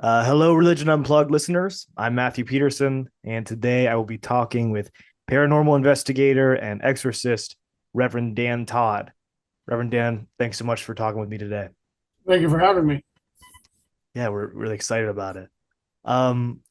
Hello, Religion Unplugged listeners. I'm Matthew Peterson, and today I will be talking with paranormal investigator and exorcist, Reverend Dan Todd. Reverend Dan, thanks so much for talking with me today. Thank you for having me. Yeah, we're really excited about it.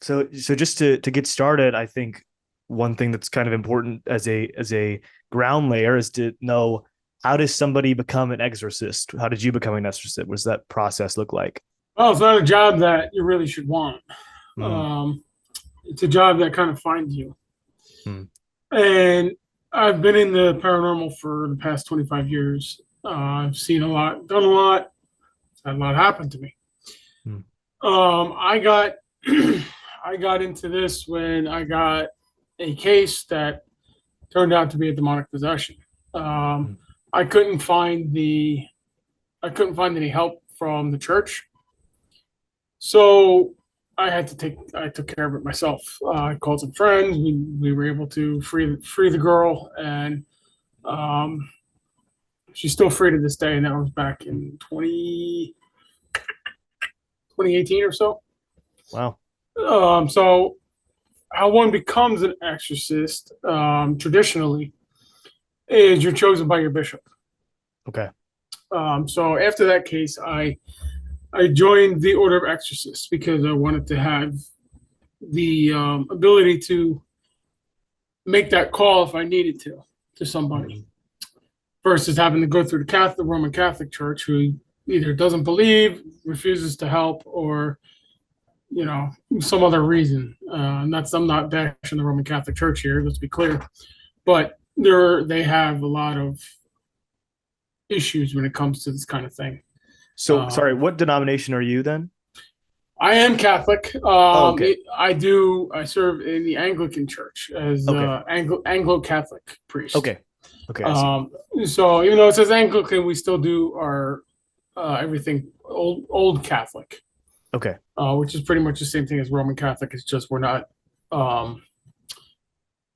So just to get started, I think one thing that's kind of important as a ground layer is to know, how does somebody become an exorcist? How did you become an exorcist? What does that process look like? Well, it's not a job that you really should want. Mm, Um, it's a job that kind of finds you. mm, And I've been in the paranormal for the past 25 years. I've seen a lot, done a lot, had a lot happen to me. mm, I got I got into this when I got a case that turned out to be a demonic possession. Um, mm, I couldn't find the I couldn't find any help from the church. So I took care of it myself. I called some friends. We were able to free the girl, and um, she's still free to this day. And that was back in 2018 or so. wow. So how one becomes an exorcist traditionally is you're chosen by your bishop. Okay. So after that case, I joined the Order of Exorcists because I wanted to have the ability to make that call if I needed to somebody Mhm. versus having to go through the Roman Catholic Church, who either doesn't believe, refuses to help, or some other reason. And that's I'm not bashing the Roman Catholic Church here. Let's be clear, but they have a lot of issues when it comes to this kind of thing. So, sorry, Um, what denomination are you then? I am Catholic. Oh, okay. I serve in the Anglican Church as Okay. Anglo Catholic priest. Okay. Okay. I see. Um, so even though it says Anglican, we still do our everything old Catholic, Okay. which is pretty much the same thing as Roman Catholic. It's just we're not um,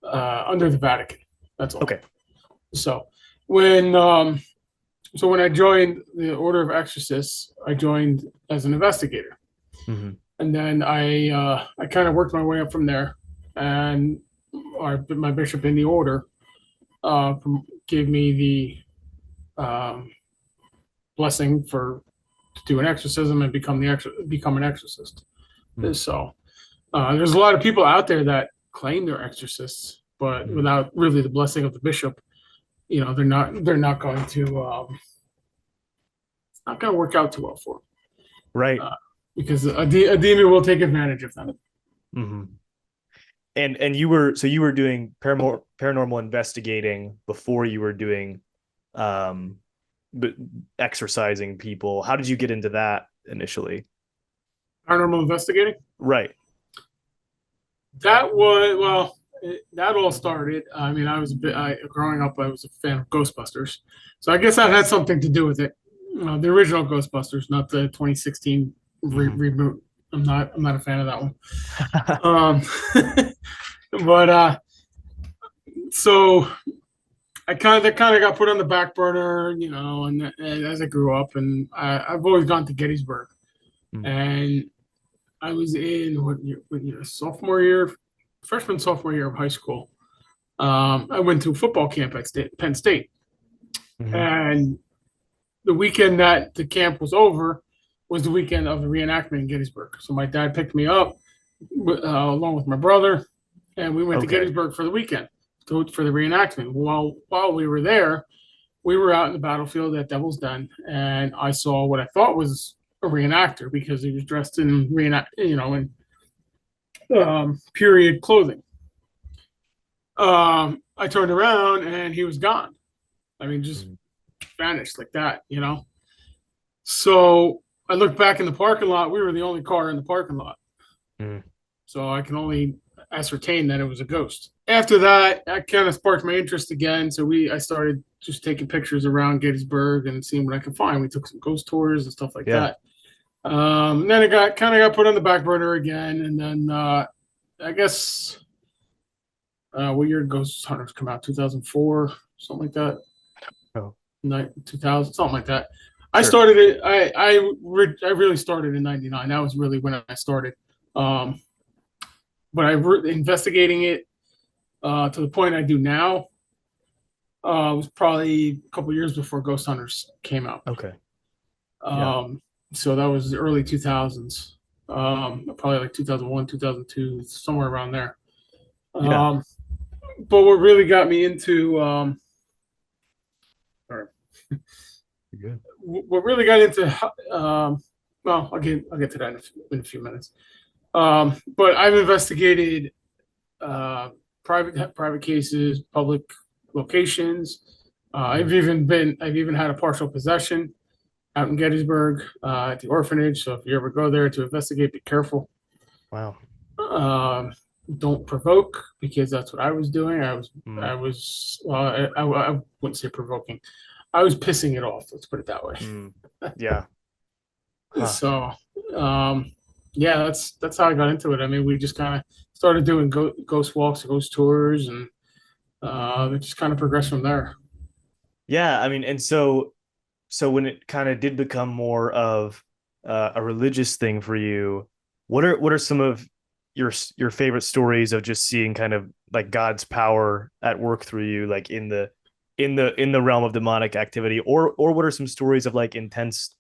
under the Vatican. That's all. Okay. So when um, when I joined the Order of Exorcists, I joined as an investigator, Hmm. and then I kind of worked my way up from there, and my bishop in the order gave me the blessing for to do an exorcism and become an exorcist. Mm-hmm. So there's a lot of people out there that claim they're exorcists, but without really the blessing of the bishop, they're not going to it's not going to work out too well for Right. them because a demon will take advantage of them. Hmm. And you were doing paranormal investigating before you were doing um b- exercising people. How did you get into that initially? Paranormal investigating. Right. That was well. That all started. I mean, growing up. I was a fan of Ghostbusters, so I guess that had something to do with it. The original Ghostbusters, not the 2016 Hmm. reboot. I'm not a fan of that one. But so that kind of got put on the back burner, and as I grew up, and I've always gone to Gettysburg, and I was in what year, sophomore year of high school. I went to a football camp at Penn State, Hmm. and the weekend that the camp was over was the weekend of the reenactment in Gettysburg. So my dad picked me up along with my brother, and we went to Okay. Gettysburg for the weekend for the reenactment. While we were there, we were out in the battlefield at Devil's Den, and I saw what I thought was a reenactor because he was dressed in period clothing. I turned around and he was gone. I mean, just vanished like that. So I looked back in the parking lot. We were the only car in the parking lot. Mm-hmm. So I can only ascertain that it was a ghost. After that, that kind of sparked my interest again. So I started just taking pictures around Gettysburg and seeing what I could find. We took some ghost tours and stuff like Yeah. that. Then it got put on the back burner again, and then I guess what year did Ghost Hunters come out? 2004, something like that. Oh. 2000, something like that. I Sure. started it. I really started in '99. That was really when I started. Um, but investigating it to the point I do now was probably a couple years before Ghost Hunters came out. Okay. Yeah. Um, so that was the early 2000s, probably like 2001, 2002, somewhere around there. Yeah. Um, but what really got me into, or You're good. what really got into, well, I'll get to that in a few minutes. But I've investigated uh, private cases, public locations. Mm. I've even had a partial possession out in Gettysburg at the orphanage. So if you ever go there to investigate, be careful. Wow. Um, don't provoke because that's what I was doing. Mm. I was well, I wouldn't say provoking. I was pissing it off. Let's put it that way. Mm. Yeah. Huh. So yeah, that's how I got into it. I mean, we just kind of started doing ghost walks, ghost tours, and it just kind of progressed from there. Yeah. I mean, and so when it kind of did become more of a religious thing for you, what are some of your favorite stories of just seeing kind of like God's power at work through you, like in the realm of demonic activity, or what are some stories of like intense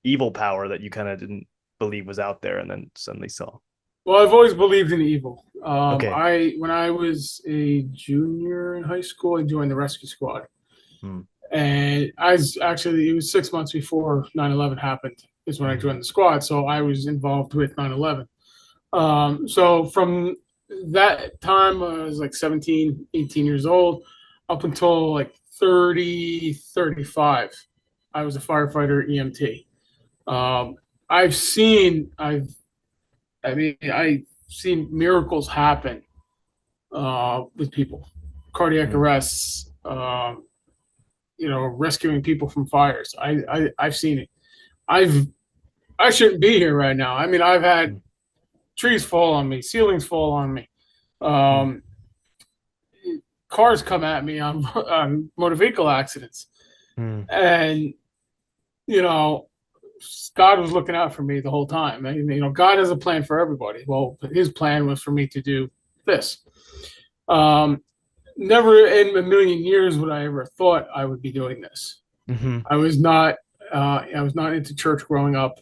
evil power that you kind of didn't believe was out there and then suddenly saw? Well, I've always believed in evil. Okay. I when I was a junior in high school, I joined the rescue squad. Hmm. And it was 6 months before 9/11 happened, is when I Hmm. joined the squad. So I was involved with 9/11. So from that time, I was like 17, 18 years old, up until like 30, 35. I was a firefighter EMT. Um, I've seen, I've seen miracles happen with people, cardiac Hmm. arrests, rescuing people from fires. I've seen it. I've I shouldn't be here right now. I mean, I've had Hmm. trees fall on me, ceilings fall on me, Hmm. um, cars come at me on motor vehicle accidents, Hmm. and you know, God was looking out for me the whole time. And, God has a plan for everybody. Well, His plan was for me to do this. Um, Never in a million years would I ever thought I would be doing this. Hmm. I was not. I was not into church growing up.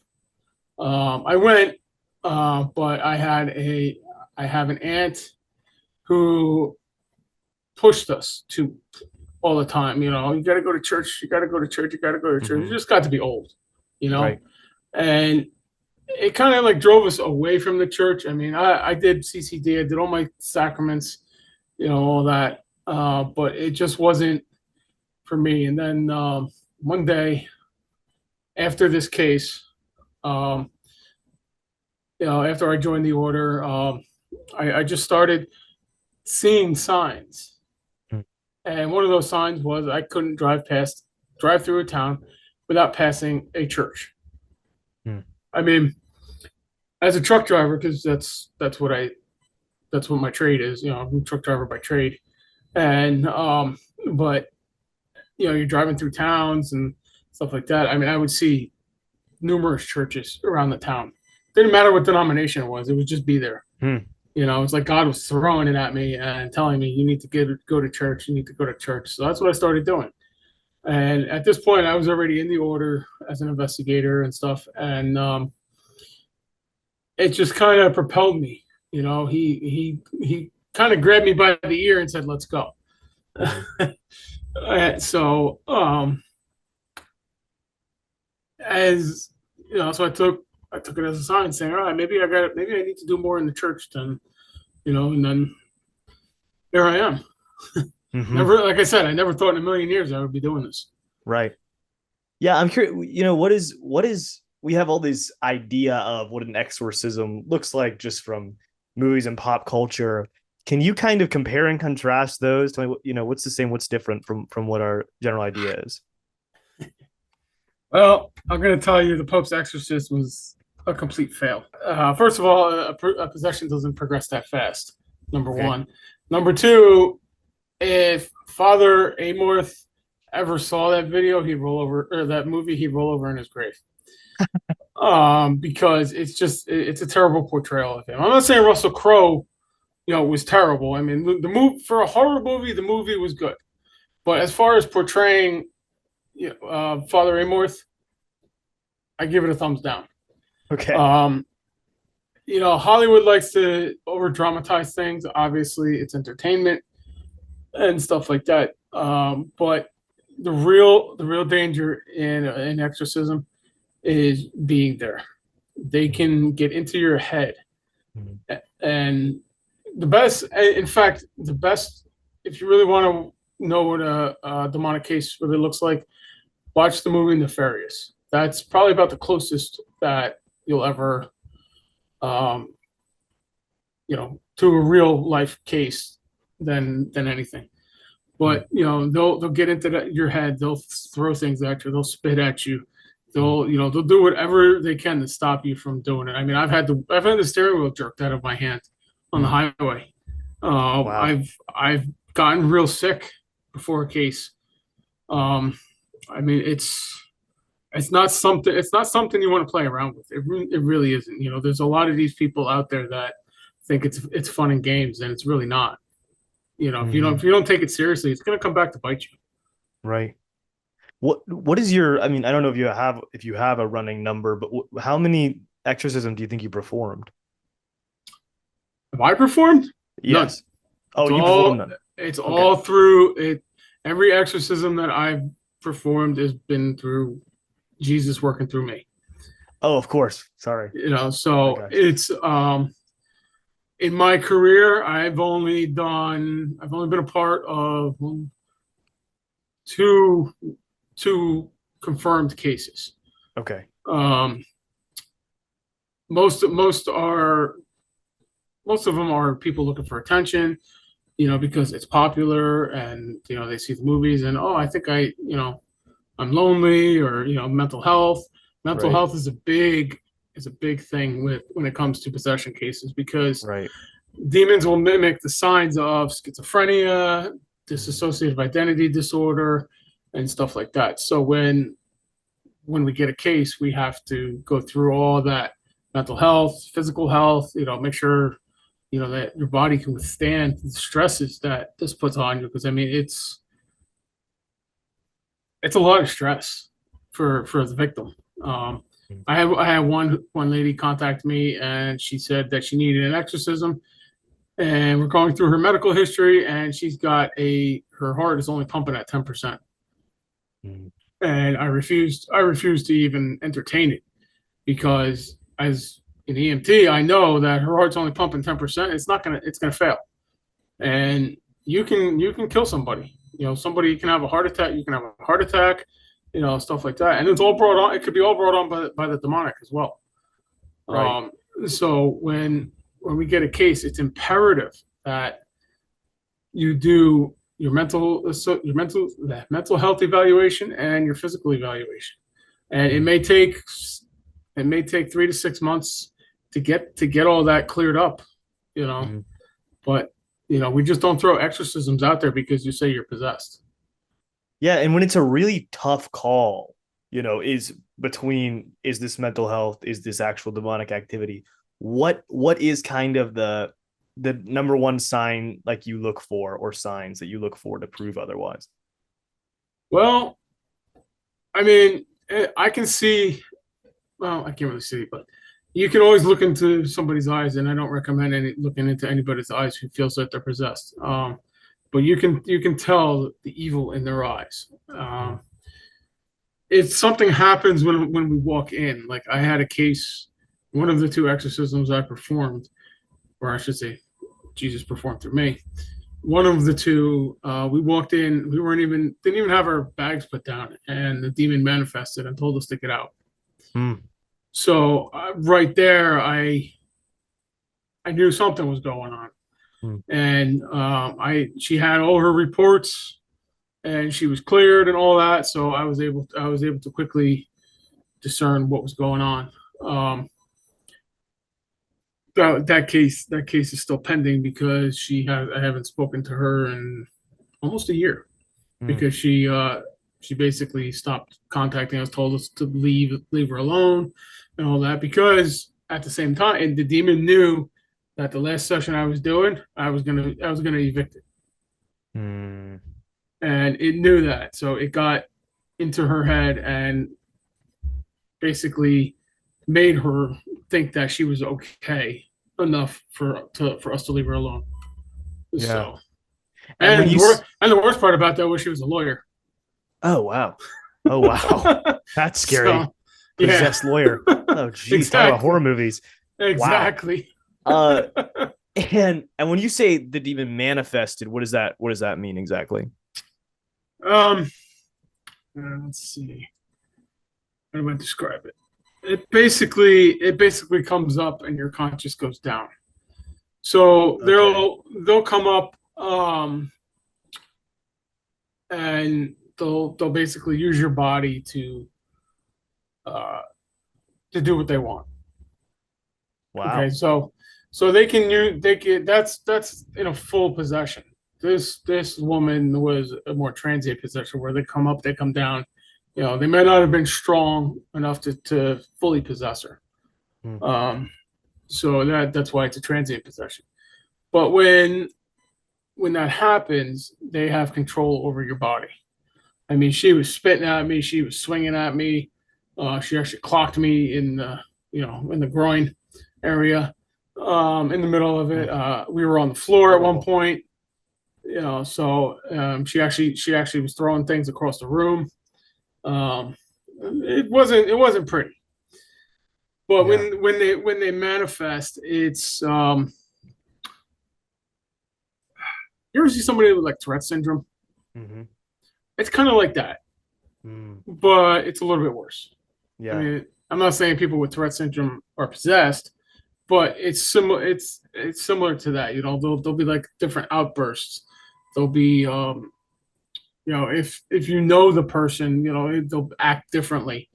I went, but I have an aunt who pushed us to all the time. You got to go to church. You got to go to church. You got to go to church. It Hmm. just got to be old, you know, Right. and it kind of like drove us away from the church. I mean, I did CCD. I did all my sacraments, all that, but it just wasn't for me. And then one day after this case, um, after I joined the order, I just started seeing signs. Hmm. And one of those signs was I couldn't drive through a town without passing a church. Hmm. I mean, as a truck driver, because that's what my trade is. I'm a truck driver by trade, and but you're driving through towns and stuff like that. I mean, I would see numerous churches around the town. Didn't matter what denomination it was; it would just be there. Hmm. It's like God was throwing it at me and telling me, "You need to go to church. You need to go to church." So that's what I started doing. And at this point, I was already in the order as an investigator and stuff, and it just kind of propelled me. He kind of grabbed me by the ear and said, "Let's go." Hmm. So as so I took it as a sign saying, all right, maybe I need to do more in the church than and then here I am. Hmm. Never, like I said, I never thought in a million years I would be doing this. Right. Yeah, I'm curious. What is we have all this idea of what an exorcism looks like just from movies and pop culture. Can you kind of compare and contrast those? Tell me what's the same, what's different from what our general idea is. Well, I'm going to tell you the Pope's Exorcist was a complete fail. First of all, a possession doesn't progress that fast. Number Okay. one. Number two, if Father Amorth ever saw that video, he'd roll over, or that movie, he'd roll over in his grave. Because it's a terrible portrayal of him. I'm not saying Russell Crowe, was terrible. I mean, the movie for a horror movie, the movie was good. But as far as portraying Father Amorth, I give it a thumbs down. Okay. Um, Hollywood likes to over dramatize things. Obviously, it's entertainment and stuff like that. But the real danger in exorcism is being there. They can get into your head, Mhm. and in fact, the best, if you really want to know what a demonic case really looks like, watch the movie Nefarious. That's probably about the closest that you'll ever, um, to a real life case than anything. Mhm. But they'll get into your head. They'll throw things at you. They'll spit at you. Mhm. They'll do whatever they can to stop you from doing it. I mean, I've had the steering wheel jerked out of my hand on the Mhm. highway. Wow. I've gotten real sick before a case. Um, I mean, it's not something you want to play around with. It really isn't. There's a lot of these people out there that think it's fun and games, and it's really not. If you don't Hmm. if you don't take it seriously, it's gonna come back to bite you. Right. What is your, I mean, I don't know if you have a running number, but how many exorcisms do you think you performed? Have I performed? None. Yes. Oh, It's you performed all none. it's Okay. all through it. Every exorcism that I've performed has been through Jesus working through me. Oh, of course. Sorry. I So got you. it's in my career, I've only been a part of two two confirmed cases. Okay. Um, most most are most of them are people looking for attention, because it's popular, and they see the movies, and I think I'm lonely, or mental health. Mental Right. health is a big thing with when it comes to possession cases, because Right. demons will mimic the signs of schizophrenia, Mhm. dissociative identity disorder, and stuff like that. So when we get a case, we have to go through all that mental health, physical health, make sure that your body can withstand the stresses that this puts on you. Because I mean, it's a lot of stress for the victim. Um, Mhm. I had one lady contact me, and she said that she needed an exorcism, and we're going through her medical history, and she's got her heart is only pumping at 10%. Mhm. And I refused to even entertain it, because as an EMT, I know that her heart's only pumping 10%. It's gonna fail, and you can kill somebody. Somebody can have a heart attack. You can have a heart attack, stuff like that, and it's all brought on. It could be all brought on by the demonic as well. Right. Um, so when we get a case, it's imperative that you do your mental health evaluation and your physical evaluation, and it Mhm. may take it may take 3 to 6 months to get all that cleared up, you know. Mhm. But we just don't throw exorcisms out there because you say you're possessed. Yeah, and when it's a really tough call, is between, is this mental health, is this actual demonic activity? What is kind of the number one sign like you look for, or signs that you look for to prove otherwise? Well, I mean, I can see. Well, I can't really see, but you can always look into somebody's eyes, and I don't recommend looking into anybody's eyes who feels that they're possessed. But you can tell the evil in their eyes. Mm. If something happens when we walk in, like I had a case, one of the two exorcisms I performed, or I should say, Jesus performed through me. One of the two, we walked in, we weren't even didn't even have our bags put down, and the demon manifested and told us to get out. Mm. So right there, I knew something was going on, Mm. and she had all her reports, and she was cleared and all that. So I was able to quickly discern what was going on. Um, that case is still pending, because I haven't spoken to her in almost a year, Mm. because she She basically stopped contacting us, told us to leave her alone, and all that. Because at the same time, and the demon knew that the last session I was doing, I was gonna evict it, Hmm. and it knew that, so it got into her head and basically made her think that she was okay enough for us to leave her alone. Yeah. So, And when and you and the worst part about that was she was a lawyer. oh wow. Oh wow. That's scary. So, yeah, Possessed lawyer. Oh geez, talk about horror exactly, movies. Wow. exactly. Uh and when you say the demon manifested, what does that mean exactly? um, let's see. How do I describe it? It basically comes up and your conscious goes down. So Okay. they'll come up, and they'll basically use your body uh, to do what they want. Okay, Wow. so they can that's in a full possession. This woman was a more transient possession where they come up, they come down. They may not have been strong enough to fully possess her. Hmm. Um, so that's why it's a transient possession. But when that happens, they have control over your body. I mean, she was spitting at me, she was swinging at me. She actually clocked me in the groin area, in the middle of Hmm. it. We were on the floor at one Horrible. point. So she actually was throwing things across the room. Um, it wasn't pretty. But Yeah. when they manifest, it's you ever see somebody with like Tourette syndrome? Hmm. It's kind of like that, Mm. but it's a little bit worse. I Yeah. mean, I'm not saying people with Tourette syndrome are possessed, but it's similar. It's similar to that. There'll be like different outbursts. There'll be if you know the person, they'll act differently.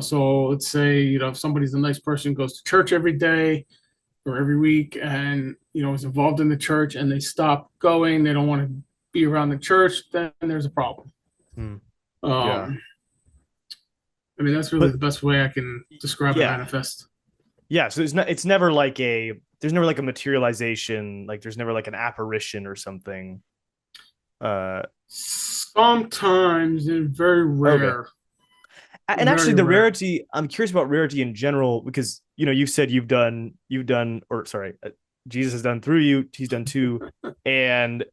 So let's say if somebody's a nice person, goes to church every day or every week, and is involved in the church, and they stop going, they don't want to be around the church, then there's a problem. Mm. Yeah. Um, I mean, that's really But the best way I can describe a yeah. manifest. Yeah. So it's never like a materialization, like there's never like an apparition or something. Uh Sometimes, and very okay. rare, And actually very the rare. rarity, I'm curious about rarity in general because you said you've done or sorry, Jesus has done through you, he's done too, and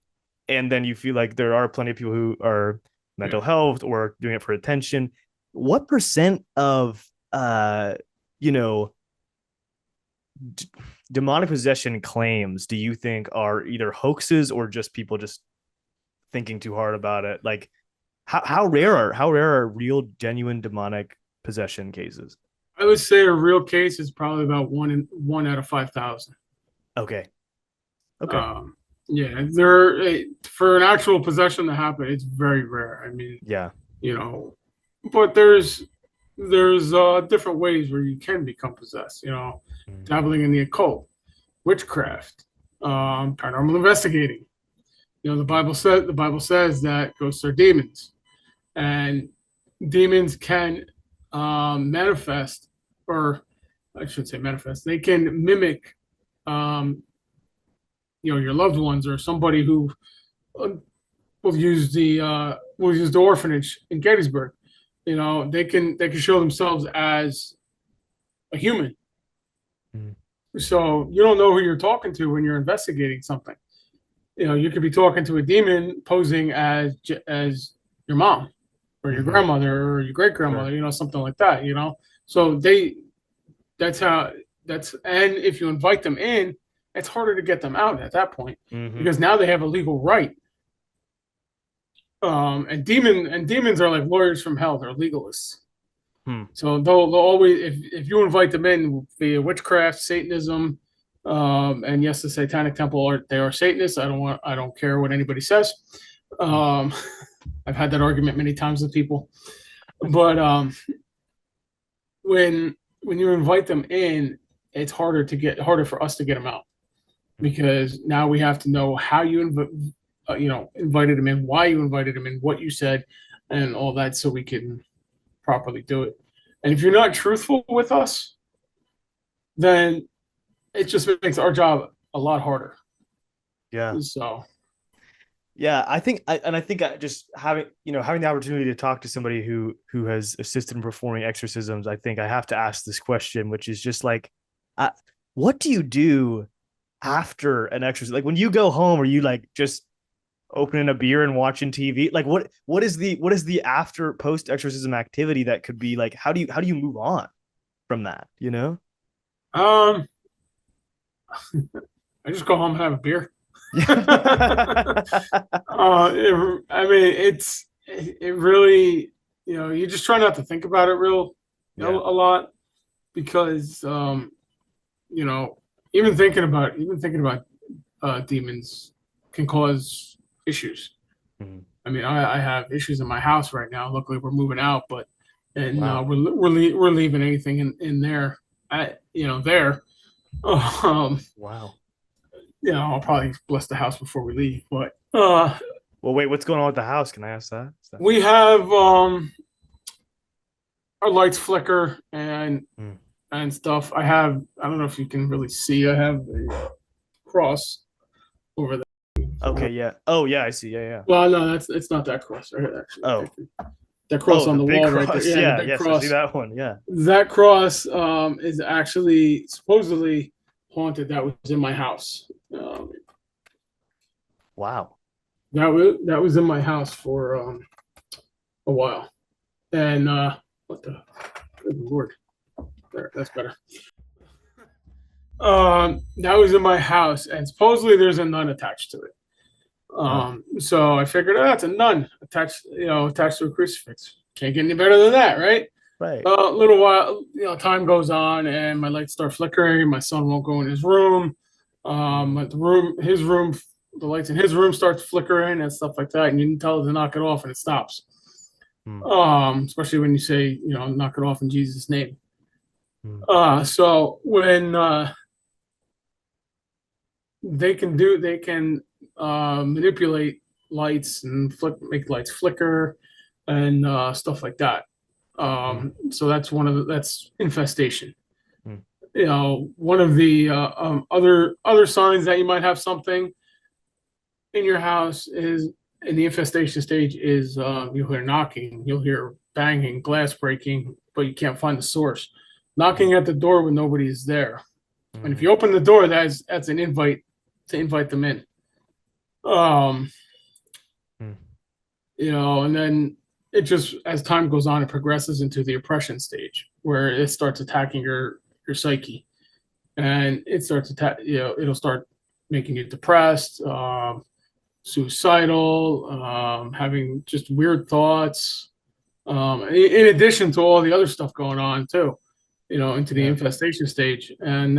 then you feel like there are plenty of people who are mental Yeah. health or doing it for attention. What percent of you know d- demonic possession claims do you think are either hoaxes or just people just thinking too hard about it? Like how rare are real genuine demonic possession cases? I would say a real case is probably about one out of 5,000. Okay. Okay. Um, yeah, for an actual possession to happen, it's very rare. I mean, Yeah. you know, but there's different ways where you can become possessed. Mm. Dabbling in the occult, witchcraft, paranormal investigating. The Bible says that ghosts are demons, and demons can manifest, or I should say manifest. They can mimic, um, your loved ones or somebody who uh, will use the orphanage in Gettysburg. They can show themselves as a human. Mm. So you don't know who you're talking to when you're investigating something. You could be talking to a demon posing as your mom or your Mm-hmm. grandmother or your great Sure. grandmother, something like that. So that's how that's and if you invite them in, it's harder to get them out at that point Mm-hmm. because now they have a legal right. And demons are like lawyers from hell. They're legalists. Hmm. So they'll always if you invite them in via witchcraft, Satanism, and yes, the Satanic Temple they are Satanists. I don't care what anybody says. Hmm. Um, I've had that argument many times with people, but when you invite them in, it's harder for us to get them out because now we have to know how you invited them in, why you invited them in, what you said, and all that so we can properly do it. And if you're not truthful with us, then it just makes our job a lot harder. Yeah. So, Yeah, I think just having having the opportunity to talk to somebody who has assisted in performing exorcisms, I think I have to ask this question, which is just like, uh, what do you do after an exorcism? Like when you go home, are you like just opening a beer and watching TV? Like what is the after post exorcism activity that could be like? How do you move on from that? You know? um, I just go home and have a beer. I mean, it really, you just try not to think about it Yeah. a lot because, you know, even thinking about demons can cause issues. Mhm. I mean, I have issues in my house right now. Luckily, we're moving out, but and Wow. we're leaving anything in there. There. Um, Wow. I'll probably bless the house before we leave. But Well, wait, what's going on with the house? Can I ask that? Is that... we have our lights flicker Mm. and stuff. I don't know if you can really see. I have a cross over there. Okay, yeah. Oh, yeah, I see. Yeah, yeah. Well, no, that's it's not that cross right Oh, actually. That cross oh, on the the big wall right there. cross. Yeah, the Yeah, big yes, I see cross. that one. Yeah. That cross is actually supposedly haunted. That was in my house. Wow. That was in my house for a while. And what the good lord, there, that's better. That was in my house, and supposedly there's a nun attached to it. Huh. So I figured, it's a nun attached to a crucifix. Can't get any better than that, right? Right. A little while, time goes on, and my lights start flickering. My son won't go in his room. Mm. His room, the lights in his room start flickering and stuff like that. And you can tell it to knock it off, and it stops. Mm. Especially when you say, knock it off in Jesus' name. Mm. So when they can manipulate lights and make lights flicker and stuff like that. Mm. So that's infestation. Mm. One of the other signs that you might have something in your house is in the infestation stage is you'll hear knocking, you'll hear banging, glass breaking, but you can't find the source. Mm. Knocking at the door when nobody is there, and if Mm. you open the door, that's an invite to invite them in. Um, Mm. and then it just as time goes on, it progresses into the oppression stage where it starts attacking your psyche, and it starts it'll start making you depressed, suicidal, having just weird thoughts. In addition to all the other stuff going on too, into the Yeah. infestation stage, and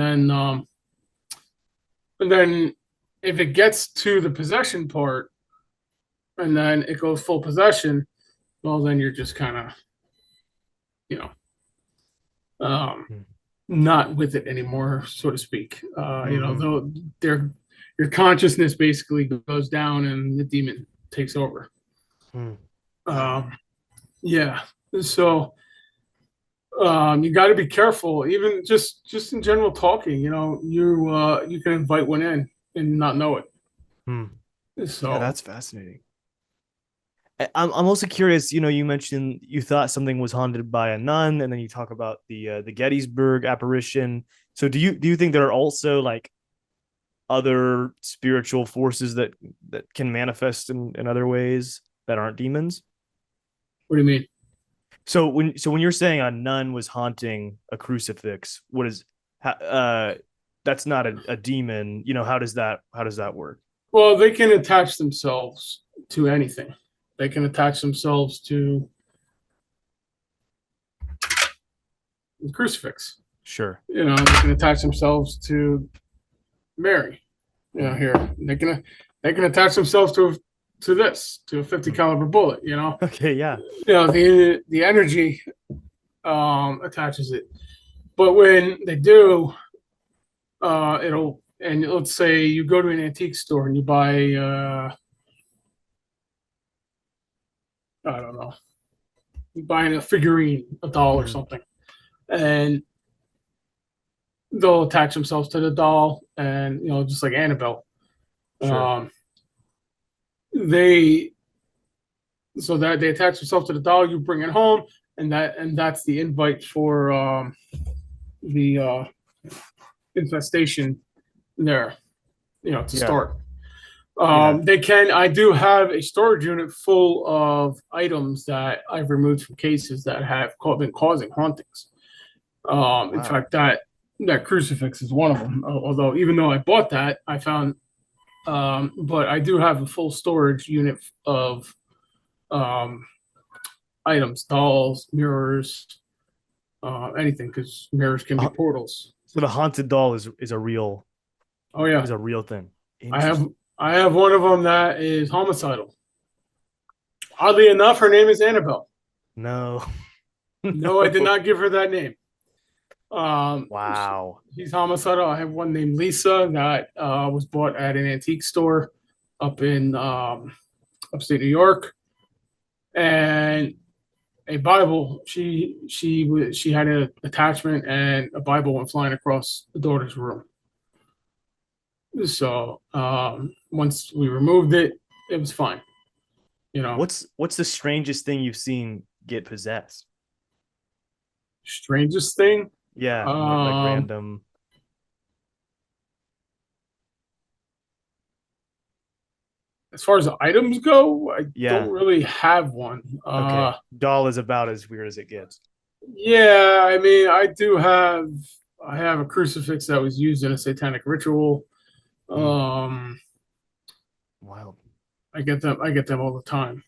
then if it gets to the possession part, and then it goes full possession, well, then you're just kind of, you know, um, Mm. not with it anymore, so to speak. Mm-hmm. Though your consciousness basically goes down and the demon takes over. Mm. Wow. Um, yeah. So you got to be careful, even just in general talking. You can invite one in and not know it. Mm. Yeah, So that's fascinating. I'm also curious. You mentioned you thought something was haunted by a nun, and then you talk about the Gettysburg apparition. So do you think there are also like other spiritual forces that can manifest in other ways that aren't demons? what do you mean? So when you're saying a nun was haunting a crucifix, what is that's not a demon. How does that work? Well, they can attach themselves to anything. They can attach themselves to the crucifix. Sure. They can attach themselves to Mary. Hmm. Here they can attach themselves to a 50 Hmm. caliber bullet. Okay, yeah. The energy attaches it. But when they do, it'll and let's say you go to an antique store and you buy I don't know, buying a figurine, a doll or Hmm. something, and they'll attach themselves to the doll, and just like Annabelle. Sure. Um, they so that they attach themselves to the doll, you bring it home, and that's the invite for the infestation there, to Yeah. start. Yeah. I do have a storage unit full of items that I've removed from cases that have been causing hauntings. In Wow. fact, that crucifix is one of them. Although, even though I bought that, I found, but I do have a full storage unit of um, items, dolls, mirrors, anything, because mirrors can be Uh, portals. So the haunted doll is a real Oh yeah, is a real thing. I have Interesting. I have one of them that is homicidal. Oddly enough, her name is Annabelle. No. No, I did No. not give her that name. Wow. She's homicidal. I have one named Lisa that was bought at an antique store up in upstate New York, and a Bible. She had an attachment, and a Bible went flying across the daughter's room. So once we removed it, it was fine. You know, What's the strangest thing you've seen get possessed? strangest thing. Yeah, like Um, random. as far as items go, I don't Yeah. really have one. Okay. Doll is about as weird as it gets. Yeah, I mean, I have a crucifix that was used in a satanic ritual. Hmm. Um, Wild. I get them all the time.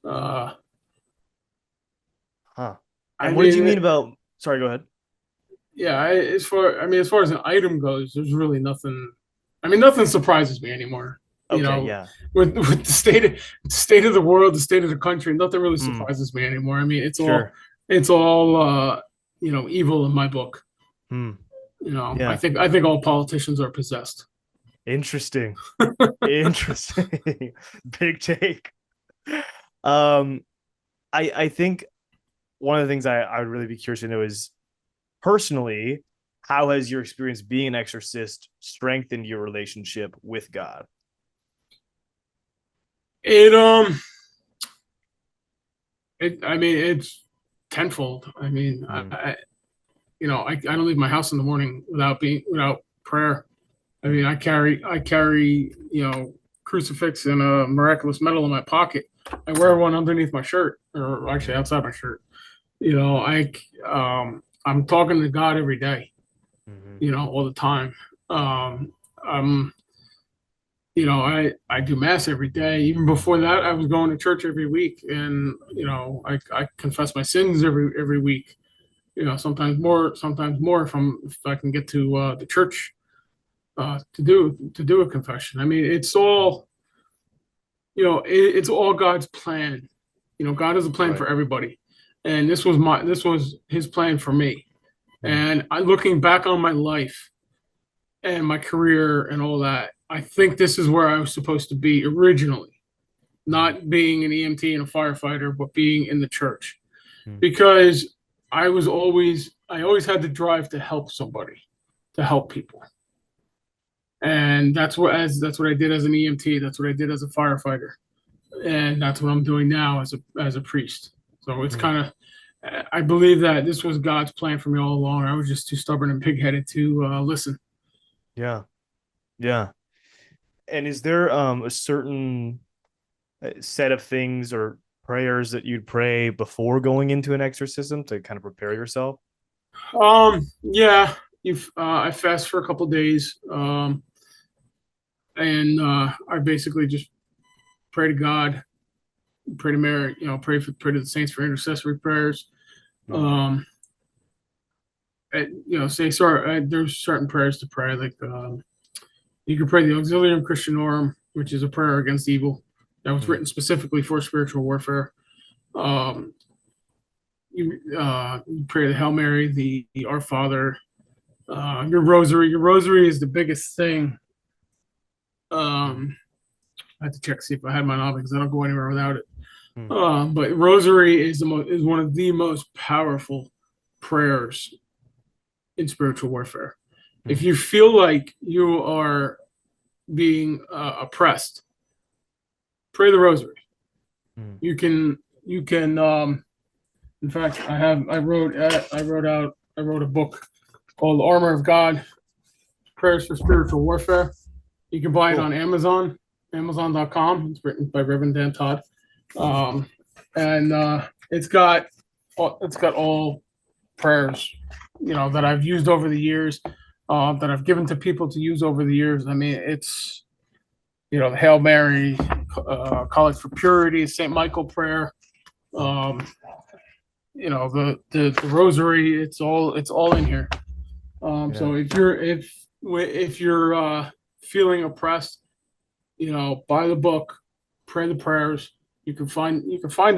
Uh, Huh. I And what did you mean, mean about? Sorry, go ahead. yeah, as far as an item goes, there's really nothing. I mean, nothing surprises me anymore. You Okay. know, Yeah. with the state of the world, the state of the country, nothing really Hmm. surprises me anymore. I mean, Sure. it's all evil in my book. Hmm. I Yeah. think all politicians are possessed. Interesting. Interesting. Big take. Um, I think one of the things I would really be curious to know is personally, how has your experience being an exorcist strengthened your relationship with God? It I mean, it's tenfold. I mean, Hmm. I don't leave my house in the morning without prayer. I Hmm. mean, I carry crucifix and a miraculous medal in my pocket. I wear Hmm. one underneath my shirt, or actually outside my shirt. You know, I'm talking to God every day. Hmm. All the time. Um, I'm I do mass every day. Even before that, I was going to church every week, and I confess my sins every week. Sometimes more if I can get to the church to do a confession. I mean, it's all God's plan. God has a plan Right. for everybody, and this was His plan for me. Hmm. And looking back on my life and my career and all that, I think this is where I was supposed to be originally, Hmm. not being an EMT and a firefighter, but being in the church, Hmm. because I always had the drive to help somebody, to help people. And that's what I did as an EMT. That's what I did as a firefighter, and that's what I'm doing now as a priest. So it's Hmm. kind of, I believe that this was God's plan for me all along. I was just too stubborn and pigheaded to listen. Yeah. Yeah. And is there a certain set of things or prayers that you'd pray before going into an exorcism to kind of prepare yourself? Yeah, I fast for a couple days, and I basically just pray to God, pray to Mary, pray to the saints for intercessory prayers. Hmm. Um, say sorry. There's certain prayers to pray, like you can pray the Auxilium Christianorum, which is a prayer against evil that was Hmm. written specifically for spiritual warfare. Um, you pray the Hail Mary, the Our Father, your Rosary. Your Rosary is the biggest thing. Hmm. I had to check to see if I had mine on because I don't go anywhere without it. Hmm. But Rosary is one of the most powerful prayers in spiritual warfare. If Hmm. you feel like you are being oppressed, pray the Rosary. Hmm. You can. In fact, I wrote a book called Armor of God: Prayers for Spiritual Warfare. You can buy it on Cool. Amazon, Amazon.com. It's written by Reverend Dan Todd, um, and it's got all prayers, that I've used over the years, that I've given to people to use over the years. I mean, it's the Hail Mary, Collect for Purity, Saint Michael prayer, um, the Rosary. It's all in here. Yeah. So if you're feeling oppressed, buy the book, pray the prayers. You can find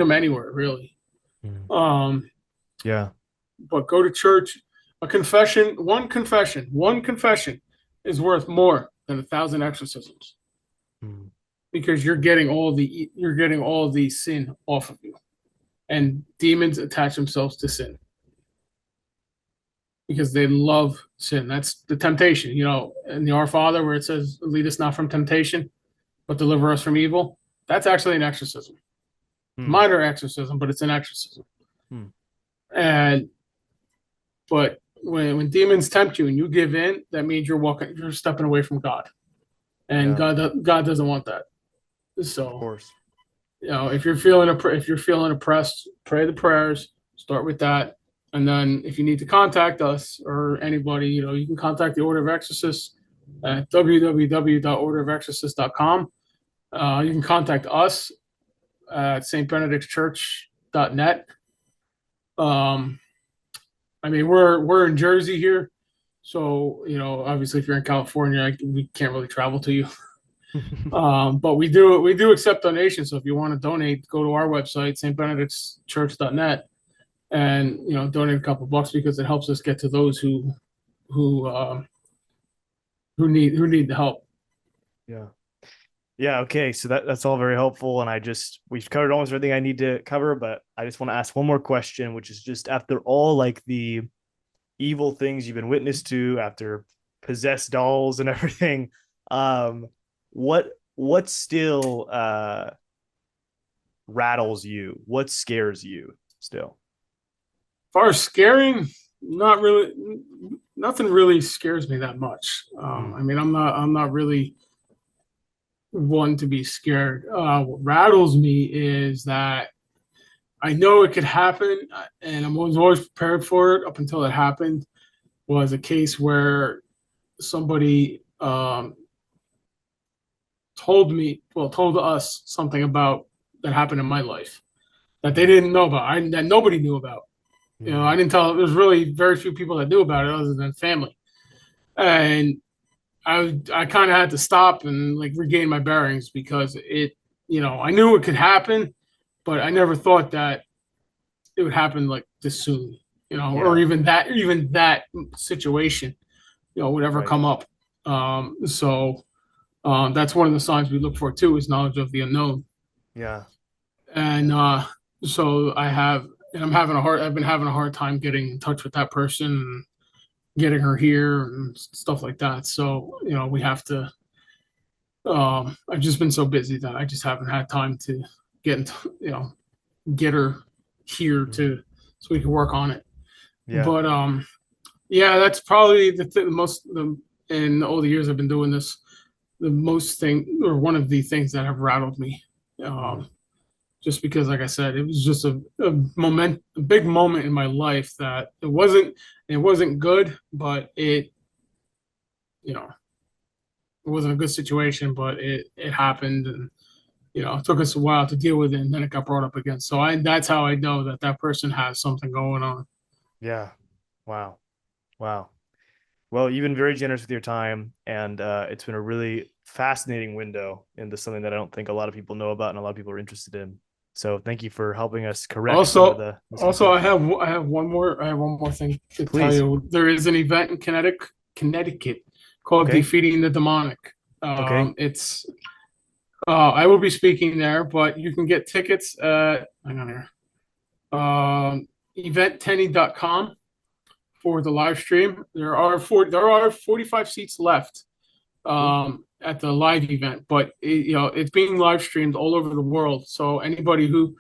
them anywhere, really. Hmm. Um, Yeah. but go to church. One confession is worth more than 1,000 exorcisms, Hmm. because you're getting all the sin off of you, and demons attach themselves to sin because they love sin. That's the temptation, in the Our Father, where it says, "Lead us not from temptation, but deliver us from evil." That's actually an exorcism. It's a Hmm. minor exorcism, but it's an exorcism. Hmm. And but when demons tempt you and you give in, that means you're stepping away from God, and Yeah. God doesn't want that. Of So, course. if you're feeling oppressed, pray the prayers. Start with that, and then if you need to contact us or anybody, you can contact the Order of Exorcists at www.orderofexorcists.com. You can contact us at stbenedictschurch.net. Um, I mean, we're in Jersey here, so obviously, if you're in California, we can't really travel to you. But we do accept donations. So if you want to donate, go to our website, stbenedictschurch.net, and donate a couple bucks, because it helps us get to those who um, who need the help. Yeah. Yeah, okay. So that's all very helpful. And we've covered almost everything I need to cover, but I just want to ask one more question, which is just after all like the evil things you've been witness to, after possessed dolls and everything, um, what still rattles you? What scares you still? As far as scaring, not really. Nothing really scares me that much. Hmm. I mean, I'm not really one to be scared. What rattles me is that I know it could happen, and I was always prepared for it up until it happened. Was a case where somebody told us something about that happened in my life that they Hmm. didn't know about, that nobody knew about. I Hmm. didn't tell. There's really very few people that knew about it other than family, and I kind of had to stop and like regain my bearings, because I knew it could happen, but I never thought that it would happen like this soon, or Yeah. even that situation, would ever Right. come up. So that's one of the signs we look for too, is knowledge of the unknown. Yeah. And so I've been having a hard time getting in touch with that person, and getting her here and stuff like that. So we have to. I've just been so busy that I just haven't had time to get get her here Hmm. to so we can work on it. Yeah. But yeah, that's probably in all the years I've been doing this, the most thing, or one of the things that have rattled me. Hmm. Um, just because, like I said, it was just a big moment in my life that it wasn't good, but you know, it wasn't a good situation, but it happened, and it took us a while to deal with it, and then it got brought up again. So that's how I know that that person has something going on. Yeah. Wow. Wow. Well, you've been very generous with your time, and it's been a really fascinating window into something that I don't think a lot of people know about and a lot of people are interested in. So, thank you for helping us correct some of Also, the also, I misconceptions. have I have one more thing to tell Please. you. There is an event in Connecticut called Okay. Defeating the Demonic. Okay. It's I will be speaking there, but you can get tickets at, hang on here, eventtenny.com for the live stream. There are 45 seats left Cool. at the live event, but it's being live streamed all over the world. So anybody who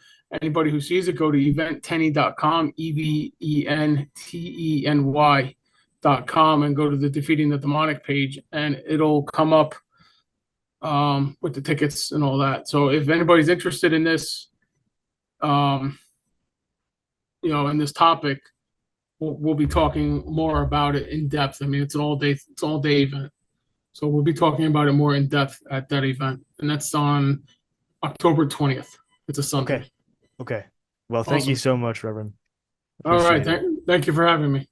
sees it, go to eventtenny.com, EVENTENY.com, and go to the Defeating the Demonic page, and it'll come up with the tickets and all that. So if anybody's interested in this, um, in this topic, we'll be talking more about it in depth. I mean, it's an all day event. So we'll be talking about it more in depth at that event. And that's on October 20th. It's a Okay. Sunday. Okay. Well, thank you Awesome. so much, Reverend. All right. Appreciate it. Thank you for having me.